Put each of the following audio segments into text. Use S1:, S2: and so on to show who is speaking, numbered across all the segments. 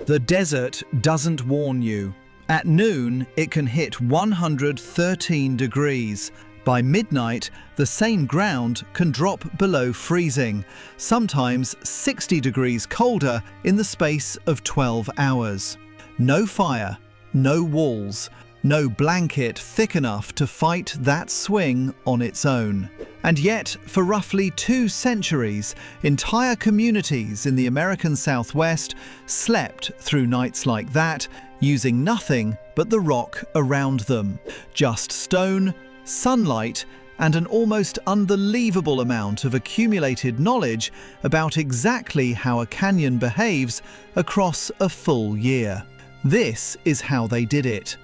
S1: The desert doesn't warn you. At noon, it can hit 113 degrees. By midnight, the same ground can drop below freezing, sometimes 60 degrees colder in the space of 12 hours. No fire, no walls, no blanket thick enough to fight that swing on its own. And yet, for roughly 2 centuries, entire communities in the American Southwest slept through nights like that, using nothing but the rock around them. Just stone, sunlight, and an almost unbelievable amount of accumulated knowledge about exactly how a canyon behaves across a full year. This is how they did it.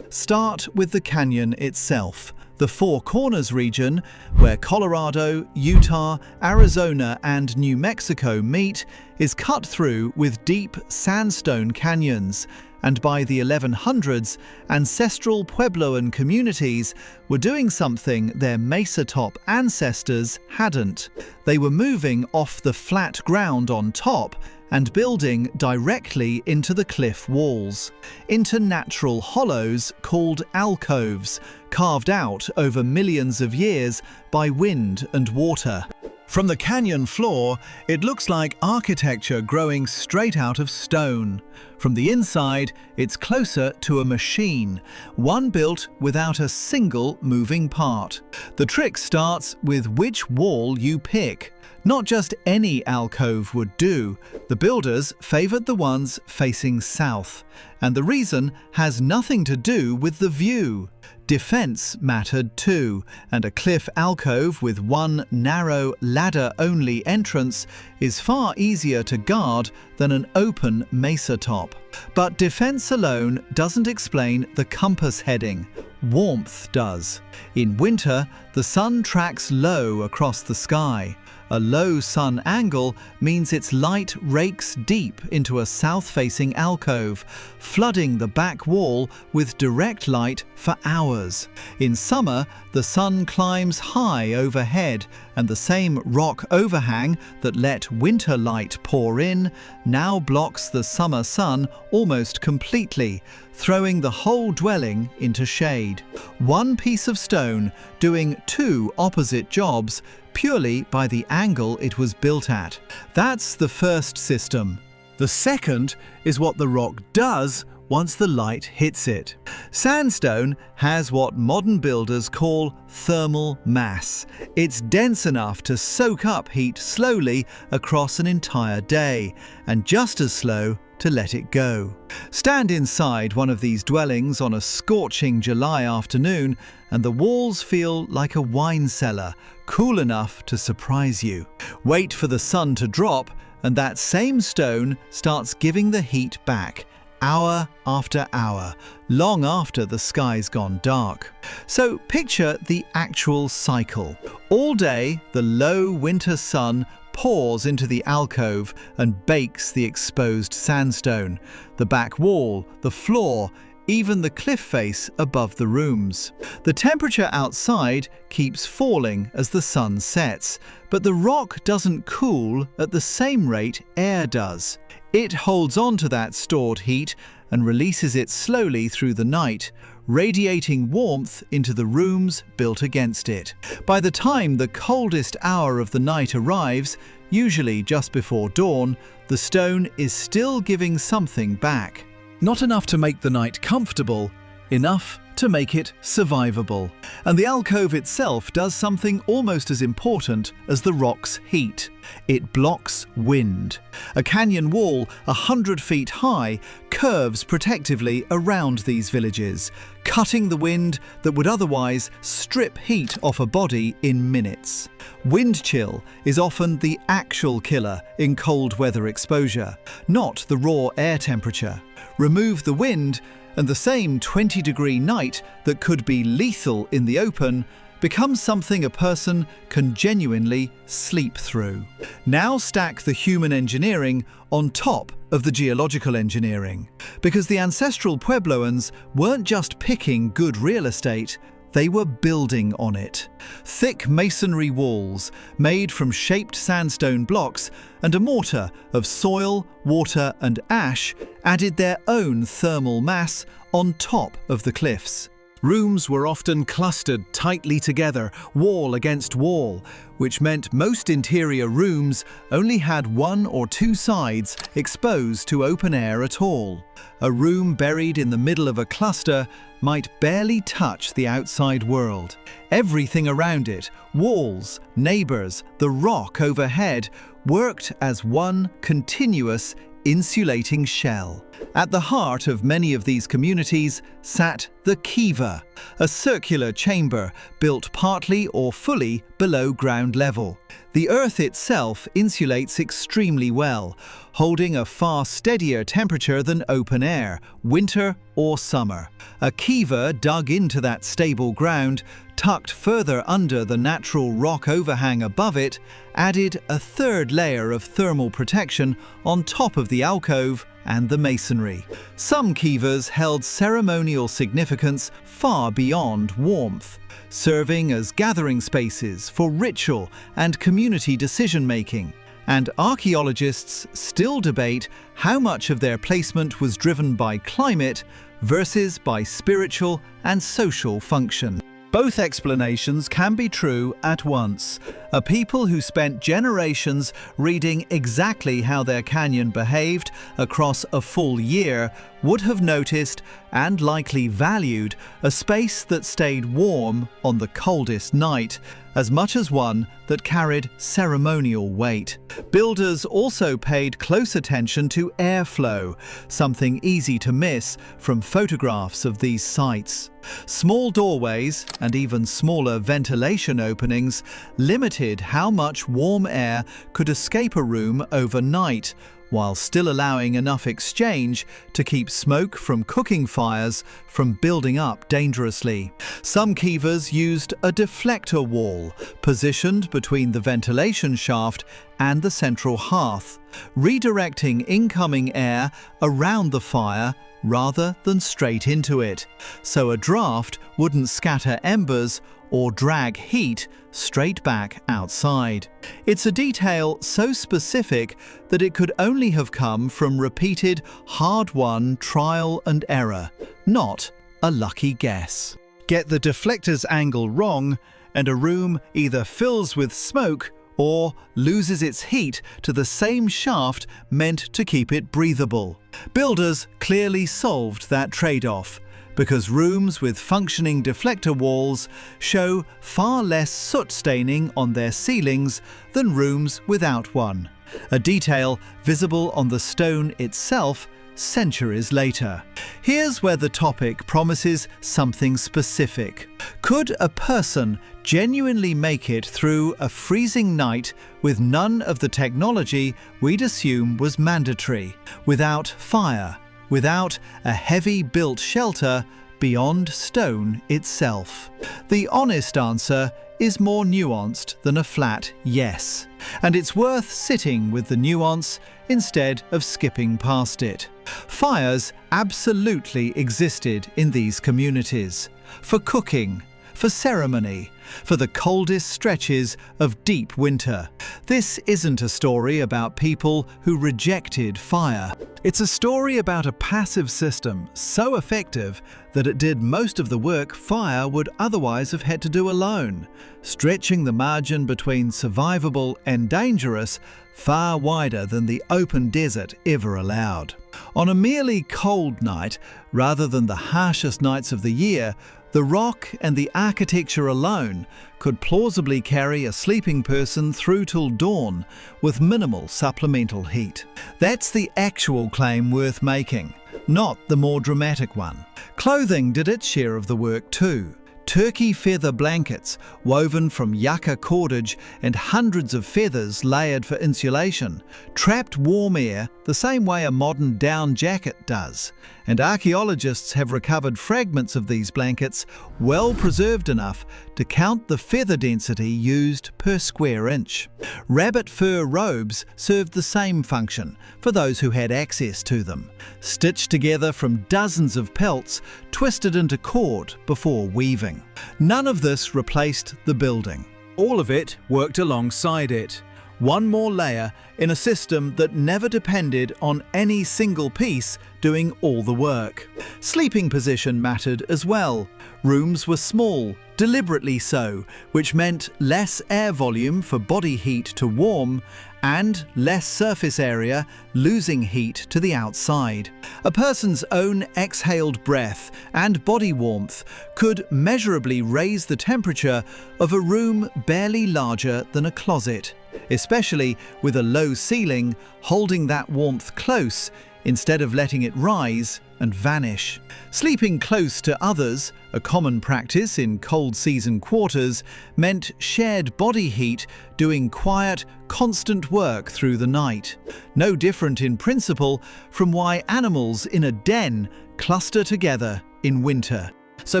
S1: Start with the canyon itself. The Four Corners region, where Colorado, Utah, Arizona, and New Mexico meet, is cut through with deep sandstone canyons, and by the 1100s, ancestral Puebloan communities were doing something their mesa-top ancestors hadn't. They were moving off the flat ground on top and building directly into the cliff walls, into natural hollows called alcoves, carved out over millions of years by wind and water. From the canyon floor, it looks like architecture growing straight out of stone. From the inside, it's closer to a machine, one built without a single moving part. The trick starts with which wall you pick. Not just any alcove would do. The builders favored the ones facing south, and the reason has nothing to do with the view. Defense mattered too, and a cliff alcove with one narrow ladder-only entrance is far easier to guard than an open mesa top. But defense alone doesn't explain the compass heading. Warmth does. In winter, the sun tracks low across the sky. A low sun angle means its light rakes deep into a south-facing alcove, flooding the back wall with direct light for hours. In summer, the sun climbs high overhead, and the same rock overhang that let winter light pour in now blocks the summer sun almost completely, throwing the whole dwelling into shade. One piece of stone doing 2 opposite jobs purely by the angle it was built at. That's the first system. The second is what the rock does once the light hits it. Sandstone has what modern builders call thermal mass. It's dense enough to soak up heat slowly across an entire day, and just as slow to let it go. Stand inside one of these dwellings on a scorching July afternoon, and the walls feel like a wine cellar, cool enough to surprise you. Wait for the sun to drop, and that same stone starts giving the heat back, hour after hour, long after the sky's gone dark. So picture the actual cycle. All day, the low winter sun pours into the alcove and bakes the exposed sandstone, the back wall, the floor, even the cliff face above the rooms. The temperature outside keeps falling as the sun sets, but the rock doesn't cool at the same rate air does. It holds on to that stored heat and releases it slowly through the night, radiating warmth into the rooms built against it. By the time the coldest hour of the night arrives, usually just before dawn, the stone is still giving something back. Not enough to make the night comfortable, enough to make it survivable. And the alcove itself does something almost as important as the rock's heat. It blocks wind. A canyon wall 100 feet high curves protectively around these villages, cutting the wind that would otherwise strip heat off a body in minutes. Wind chill is often the actual killer in cold weather exposure, not the raw air temperature. Remove the wind, and the same 20-degree night that could be lethal in the open becomes something a person can genuinely sleep through. Now stack the human engineering on top of the geological engineering. Because the ancestral Puebloans weren't just picking good real estate, they were building on it. Thick masonry walls, made from shaped sandstone blocks, and a mortar of soil, water and ash added their own thermal mass on top of the cliffs. Rooms were often clustered tightly together, wall against wall, which meant most interior rooms only had one or two sides exposed to open air at all. A room buried in the middle of a cluster might barely touch the outside world. Everything around it, walls, neighbours, the rock overhead, worked as one continuous insulating shell. At the heart of many of these communities sat the kiva, a circular chamber built partly or fully below ground level. The earth itself insulates extremely well, holding a far steadier temperature than open air, winter or summer. A kiva dug into that stable ground, tucked further under the natural rock overhang above it, added a third layer of thermal protection on top of the alcove and the masonry. Some kivas held ceremonial significance far beyond warmth, serving as gathering spaces for ritual and community decision-making. And archaeologists still debate how much of their placement was driven by climate versus by spiritual and social function. Both explanations can be true at once. A people who spent generations reading exactly how their canyon behaved across a full year would have noticed and likely valued a space that stayed warm on the coldest night, as much as one that carried ceremonial weight. Builders also paid close attention to airflow, something easy to miss from photographs of these sites. Small doorways and even smaller ventilation openings limited how much warm air could escape a room overnight, while still allowing enough exchange to keep smoke from cooking fires from building up dangerously. Some kivas used a deflector wall, positioned between the ventilation shaft and the central hearth, redirecting incoming air around the fire rather than straight into it, so a draft wouldn't scatter embers or drag heat straight back outside. It's a detail so specific that it could only have come from repeated, hard-won trial and error, not a lucky guess. Get the deflector's angle wrong, and a room either fills with smoke or loses its heat to the same shaft meant to keep it breathable. Builders clearly solved that trade-off, because rooms with functioning deflector walls show far less soot staining on their ceilings than rooms without one, a detail visible on the stone itself centuries later. Here's where the topic promises something specific. Could a person genuinely make it through a freezing night with none of the technology we'd assume was mandatory, without fire, without a heavy-built shelter beyond stone itself? The honest answer is more nuanced than a flat yes, and it's worth sitting with the nuance instead of skipping past it. Fires absolutely existed in these communities, for cooking, for ceremony, for the coldest stretches of deep winter. This isn't a story about people who rejected fire. It's a story about a passive system so effective that it did most of the work fire would otherwise have had to do alone, stretching the margin between survivable and dangerous far wider than the open desert ever allowed. On a merely cold night, rather than the harshest nights of the year, the rock and the architecture alone could plausibly carry a sleeping person through till dawn with minimal supplemental heat. That's the actual claim worth making, not the more dramatic one. Clothing did its share of the work too. Turkey feather blankets woven from yucca cordage and hundreds of feathers layered for insulation trapped warm air the same way a modern down jacket does, and archaeologists have recovered fragments of these blankets well preserved enough to count the feather density used per square inch. Rabbit fur robes served the same function for those who had access to them, stitched together from dozens of pelts twisted into cord before weaving. building. None of this replaced the building. All of it worked alongside it. One more layer in a system that never depended on any single piece doing all the work. Sleeping position mattered as well. Rooms were small, deliberately so, which meant less air volume for body heat to warm and less surface area losing heat to the outside. A person's own exhaled breath and body warmth could measurably raise the temperature of a room barely larger than a closet, especially with a low ceiling holding that warmth close instead of letting it rise and vanish. Sleeping close to others, a common practice in cold season quarters, meant shared body heat doing quiet, constant work through the night. No different in principle from why animals in a den cluster together in winter. So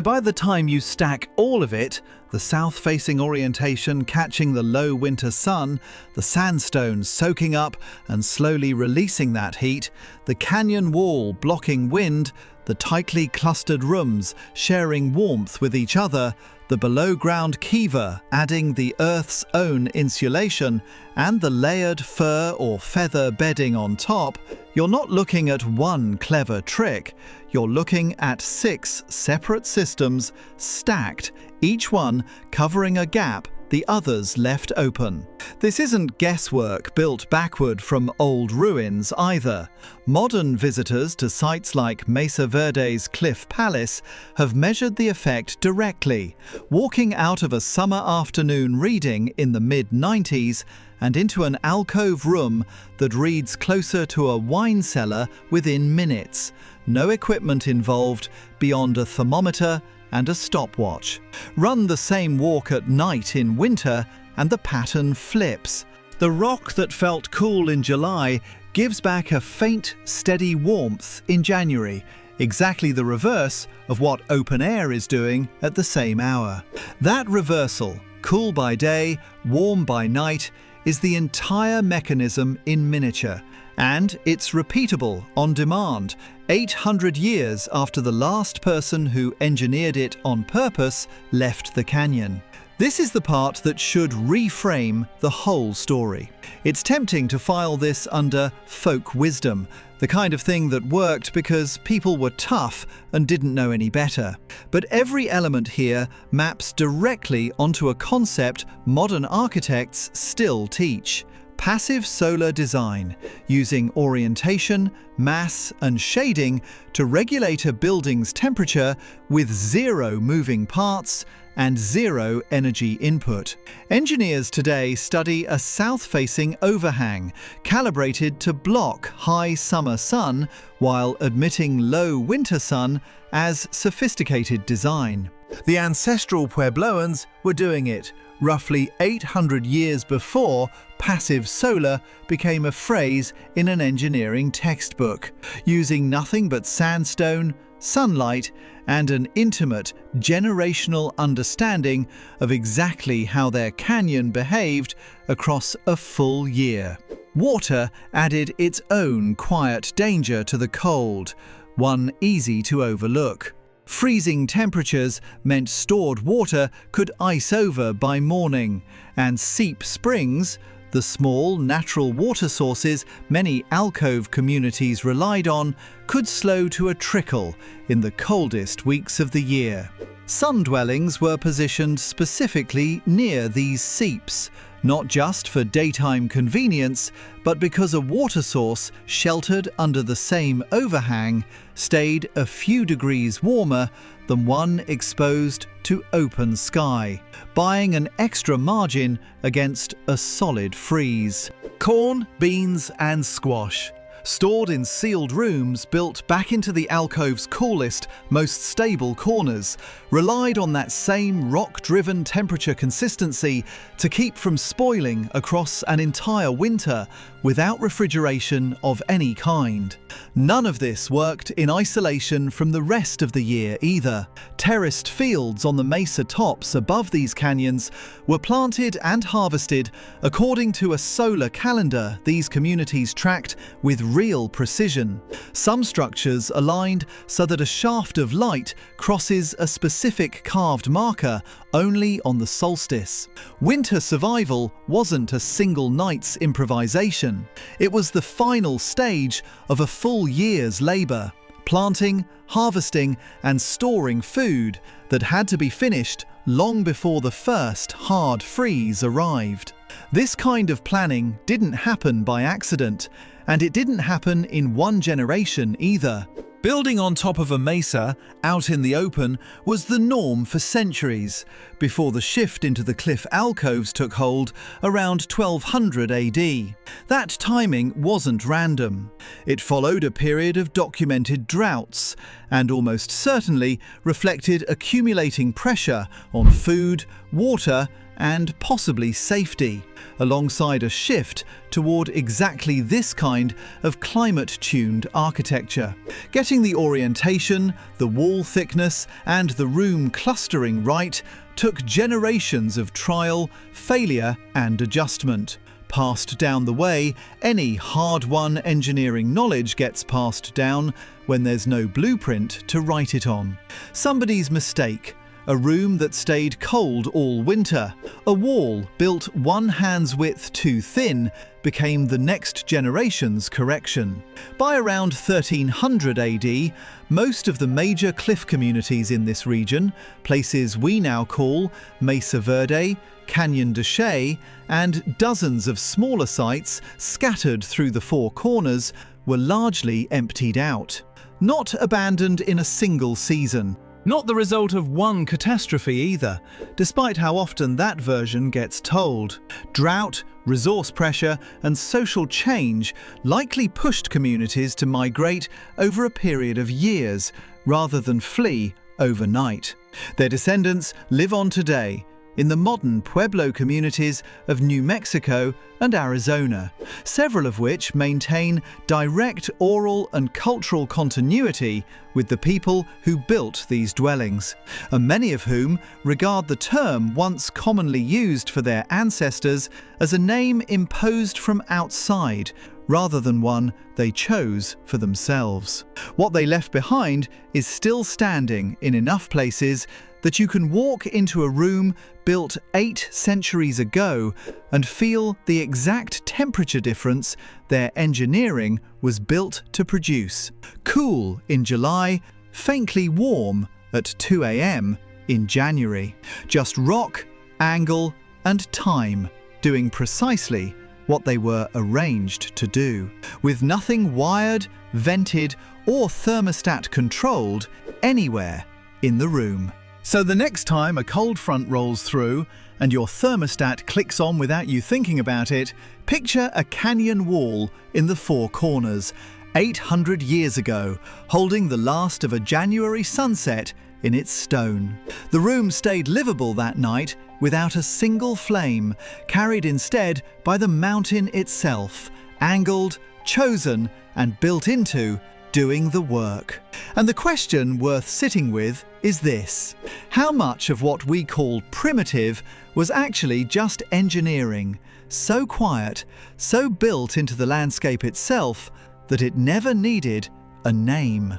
S1: by the time you stack all of it, the south-facing orientation catching the low winter sun, the sandstone soaking up and slowly releasing that heat, the canyon wall blocking wind, the tightly clustered rooms sharing warmth with each other, the below-ground kiva adding the Earth's own insulation, and the layered fur or feather bedding on top, you're not looking at one clever trick. You're looking at 6 separate systems stacked, each one covering a gap the others left open. This isn't guesswork built backward from old ruins either. Modern visitors to sites like Mesa Verde's Cliff Palace have measured the effect directly, walking out of a summer afternoon reading in the mid-90s and into an alcove room that reads closer to a wine cellar within minutes. No equipment involved beyond a thermometer and a stopwatch. Run the same walk at night in winter and the pattern flips. The rock that felt cool in July gives back a faint, steady warmth in January, exactly the reverse of what open air is doing at the same hour. That reversal, cool by day, warm by night, is the entire mechanism in miniature, and it's repeatable on demand 800 years after the last person who engineered it on purpose left the canyon. This is the part that should reframe the whole story. It's tempting to file this under folk wisdom, the kind of thing that worked because people were tough and didn't know any better. But every element here maps directly onto a concept modern architects still teach: passive solar design, using orientation, mass and shading to regulate a building's temperature with 0 moving parts and 0 energy input. Engineers today study a south-facing overhang, calibrated to block high summer sun while admitting low winter sun as sophisticated design. The ancestral Puebloans were doing it roughly 800 years before passive solar became a phrase in an engineering textbook, using nothing but sandstone, sunlight, and an intimate generational understanding of exactly how their canyon behaved across a full year. Water added its own quiet danger to the cold, one easy to overlook. Freezing temperatures meant stored water could ice over by morning, and seep springs, the small natural water sources many alcove communities relied on, could slow to a trickle in the coldest weeks of the year. Sun dwellings were positioned specifically near these seeps, not just for daytime convenience, but because a water source sheltered under the same overhang stayed a few degrees warmer than one exposed to open sky, buying an extra margin against a solid freeze. Corn, beans and squash, stored in sealed rooms built back into the alcove's coolest, most stable corners, relied on that same rock-driven temperature consistency to keep from spoiling across an entire winter without refrigeration of any kind. None of this worked in isolation from the rest of the year either. Terraced fields on the mesa tops above these canyons were planted and harvested according to a solar calendar these communities tracked with real precision. Some structures aligned so that a shaft of light crosses a specific carved marker only on the solstice. Winter survival wasn't a single night's improvisation. It was the final stage of a full year's labour, planting, harvesting and storing food that had to be finished long before the first hard freeze arrived. This kind of planning didn't happen by accident, and it didn't happen in one generation either. Building on top of a mesa, out in the open, was the norm for centuries, before the shift into the cliff alcoves took hold around 1200 AD. That timing wasn't random. It followed a period of documented droughts, and almost certainly reflected accumulating pressure on food, water, and possibly safety, alongside a shift toward exactly this kind of climate-tuned architecture. Getting the orientation, the wall thickness, and the room clustering right took generations of trial, failure, and adjustment. Passed down the way any hard-won engineering knowledge gets passed down when there's no blueprint to write it on. Somebody's mistake. A room that stayed cold all winter, a wall built one hand's width too thin, became the next generation's correction. By around 1300 AD, most of the major cliff communities in this region, places we now call Mesa Verde, Canyon de Chelly, and dozens of smaller sites scattered through the four corners, were largely emptied out. Not abandoned in a single season. Not the result of one catastrophe either, despite how often that version gets told. Drought, resource pressure, and social change likely pushed communities to migrate over a period of years, rather than flee overnight. Their descendants live on today, in the modern Pueblo communities of New Mexico and Arizona, several of which maintain direct oral and cultural continuity with the people who built these dwellings, and many of whom regard the term once commonly used for their ancestors as a name imposed from outside, rather than one they chose for themselves. What they left behind is still standing in enough places that you can walk into a room built 8 centuries ago and feel the exact temperature difference their engineering was built to produce. Cool in July, faintly warm at 2 AM in January. Just rock, angle, and time doing precisely what they were arranged to do, with nothing wired, vented, or thermostat controlled anywhere in the room. So the next time a cold front rolls through and your thermostat clicks on without you thinking about it, picture a canyon wall in the four corners, 800 years ago, holding the last of a January sunset in its stone. The room stayed livable that night without a single flame, carried instead by the mountain itself, angled, chosen, and built into doing the work. And the question worth sitting with is this: how much of what we call primitive was actually just engineering, so quiet, so built into the landscape itself, that it never needed a name?